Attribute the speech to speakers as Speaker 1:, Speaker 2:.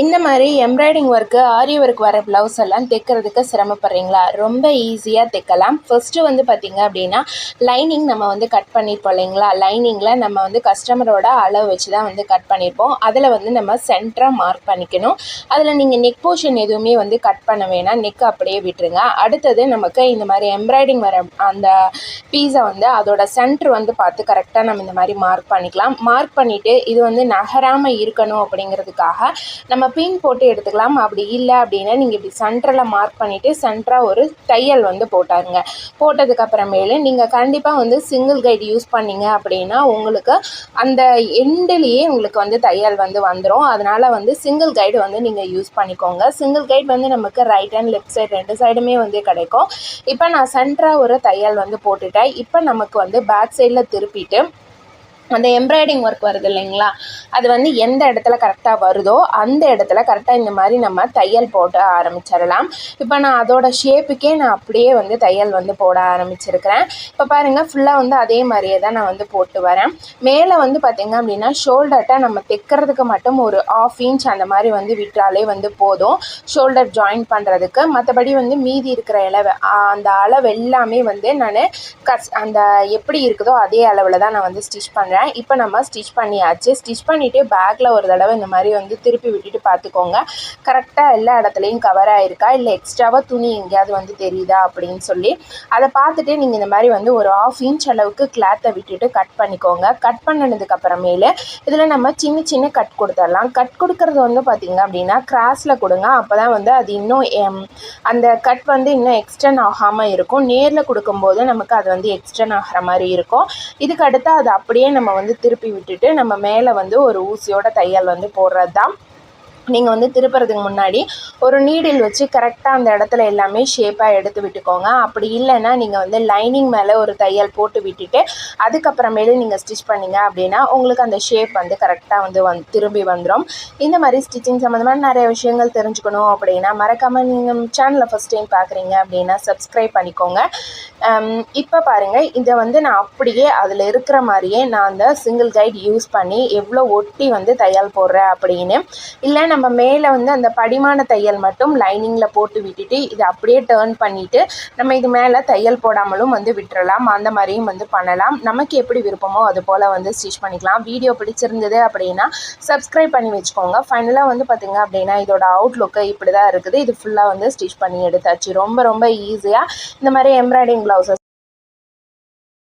Speaker 1: இந்த மாதிரி embroidering work, ஆரி work வர ப்ளவுஸ் எல்லாம் தைக்கிறதுக்கு சிரமப்படுறீங்களா? ரொம்ப ஈஸியாக தைக்கலாம். ஃபர்ஸ்ட்டு வந்து பார்த்திங்க அப்படின்னா, லைனிங் நம்ம வந்து கட் பண்ணியிருப்போம் இல்லைங்களா? லைனிங்கில் நம்ம வந்து கஸ்டமரோட அளவு வச்சு தான் வந்து கட் பண்ணியிருப்போம். அதில் வந்து நம்ம சென்டராக மார்க் பண்ணிக்கணும். அதில் நீங்கள் நெக் போர்ஷன் எதுவுமே வந்து கட் பண்ண வேணாம். நெக் அப்படியே விட்டுருங்க. அடுத்தது நமக்கு இந்த மாதிரி எம்ப்ராய்டிங் வர அந்த பீஸை வந்து அதோட சென்டர் வந்து பார்த்து கரெக்டாக நம்ம இந்த மாதிரி மார்க் பண்ணிக்கலாம். மார்க் பண்ணிவிட்டு இது வந்து நகராமல் இருக்கணும் அப்படிங்கிறதுக்காக நம்ம பின் போட்டு எடுத்துக்கலாம். அப்படி இல்லை அப்படின்னா நீங்கள் இப்படி சென்டரில் மார்க் பண்ணிவிட்டு சென்டராக ஒரு தையல் வந்து போட்டாருங்க. போட்டதுக்கப்புறமேலு நீங்கள் கண்டிப்பாக வந்து சிங்கிள் கைடு யூஸ் பண்ணிங்க அப்படின்னா உங்களுக்கு அந்த எண்டுலேயே உங்களுக்கு வந்து தையல் வந்து வந்துடும். அதனால் வந்து சிங்கிள் கைடு வந்து நீங்கள் யூஸ் பண்ணிக்கோங்க. சிங்கிள் கைடு வந்து நமக்கு ரைட் அண்ட் லெஃப்ட் சைடு 2 சைடுமே வந்து கிடைக்கும். இப்போ நான் சென்டராக ஒரு தையல் வந்து போட்டுட்டேன். இப்போ நமக்கு வந்து பேக் சைடில் திருப்பிட்டு அந்த எம்ப்ராய்டிங் ஒர்க் வருது இல்லைங்களா, அது வந்து எந்த இடத்துல கரெக்டாக வருதோ அந்த இடத்துல கரெக்டாக இந்த மாதிரி நம்ம தையல் போட்டு ஆரம்பிச்சிடலாம். இப்போ நான் அதோட ஷேப்புக்கே நான் அப்படியே வந்து தையல் வந்து போட ஆரம்பிச்சிருக்கிறேன். இப்போ பாருங்கள், ஃபுல்லாக வந்து அதே மாதிரியே தான் நான் வந்து போட்டு வரேன். மேலே வந்து பார்த்திங்க அப்படின்னா ஷோல்டர்கிட்ட நம்ம தைக்கிறதுக்கு மட்டும் ஒரு 1/2 இன்ச் அந்த மாதிரி வந்து விட்டாலே வந்து போதும் ஷோல்டர் ஜாயின் பண்ணுறதுக்கு. மற்றபடி வந்து மீதி இருக்கிற அந்த அளவு எல்லாமே வந்து நான் அந்த எப்படி இருக்குதோ அதே அளவில் தான் நான் வந்து ஸ்டிச் பண்ணுறேன். இப்போ நம்ம ஸ்டிச் பண்ணியாச்சு. ஸ்டிச் பண்ணிவிட்டு பேக்கில் ஒரு தடவை இந்த மாதிரி வந்து திருப்பி விட்டுட்டு பார்த்துக்கோங்க, கரெக்டாக எல்லா இடத்துலையும் கவர் ஆகிருக்கா, இல்லை எக்ஸ்ட்ராவாக துணி எங்கேயாவது வந்து தெரியுதா அப்படின்னு சொல்லி அதை பார்த்துட்டு நீங்கள் இந்த மாதிரி வந்து ஒரு 1/2 இன்ச் அளவுக்கு கிளாத்தை விட்டுட்டு கட் பண்ணிக்கோங்க. கட் பண்ணினதுக்கப்புறமேலு இதில் நம்ம சின்ன சின்ன கட் கொடுத்துடலாம். கட் கொடுக்கறது வந்து பார்த்திங்க அப்படின்னா கிராஸில் கொடுங்க. அப்போ தான் வந்து அது இன்னும் அந்த கட் வந்து இன்னும் எக்ஸ்டெண்ட் ஆகாமல் இருக்கும். நேரில் கொடுக்கும்போது நமக்கு அது வந்து எக்ஸ்டெண்ட் ஆகிற மாதிரி இருக்கும். இதுக்கு அடுத்து அது அப்படியே நம்ம வந்து திருப்பி விட்டுட்டு நம்ம மேலே வந்து ஒரு ஊசியோட தையல் வந்து போடுறது தான். நீங்கள் வந்து திருப்புறதுக்கு முன்னாடி ஒரு நீடில் வச்சு கரெக்டாக அந்த இடத்துல எல்லாமே ஷேப்பாக எடுத்து விட்டுக்கோங்க. அப்படி இல்லைன்னா நீங்கள் வந்து லைனிங் மேலே ஒரு தையல் போட்டு விட்டுட்டு அதுக்கப்புறமேலு நீங்கள் ஸ்டிச் பண்ணிங்க அப்படின்னா உங்களுக்கு அந்த ஷேப் வந்து கரெக்டாக வந்து திரும்பி வந்துடும். இந்த மாதிரி ஸ்டிச்சிங் சம்மந்தமாக நிறைய விஷயங்கள் தெரிஞ்சுக்கணும் அப்படின்னா மறக்காமல் நீங்கள் சேனலை ஃபஸ்ட் டைம் பார்க்குறீங்க அப்படின்னா சப்ஸ்கிரைப் பண்ணிக்கோங்க. இப்போ பாருங்கள், இதை வந்து நான் அப்படியே அதில் இருக்கிற மாதிரியே நான் அந்த சிங்கிள் கைட் யூஸ் பண்ணி எவ்வளோ ஒட்டி வந்து தையல் போடுறேன் அப்படின்னு. இல்லை நம்ம மேலே வந்து அந்த படிமான தையல் மட்டும் லைனிங்கில் போட்டு விட்டுட்டு இதை அப்படியே டேர்ன் பண்ணிவிட்டு நம்ம இது மேலே தையல் போடாமலும் வந்து விட்டுறலாம். அந்த மாதிரியும் வந்து பண்ணலாம். நமக்கு எப்படி விருப்பமோ அது போல் வந்து ஸ்டிச் பண்ணிக்கலாம். வீடியோ பிடிச்சிருந்தது அப்படின்னா சப்ஸ்கிரைப் பண்ணி வச்சுக்கோங்க. ஃபைனலாக வந்து பார்த்திங்க அப்படின்னா இதோட அவுட்லுக்கு இப்படி தான் இருக்குது. இது ஃபுல்லாக வந்து ஸ்டிச் பண்ணி எடுத்தாச்சு. ரொம்ப ரொம்ப ஈஸியாக இந்த மாதிரி எம்ப்ராய்டிங் ப்ளவுஸஸ்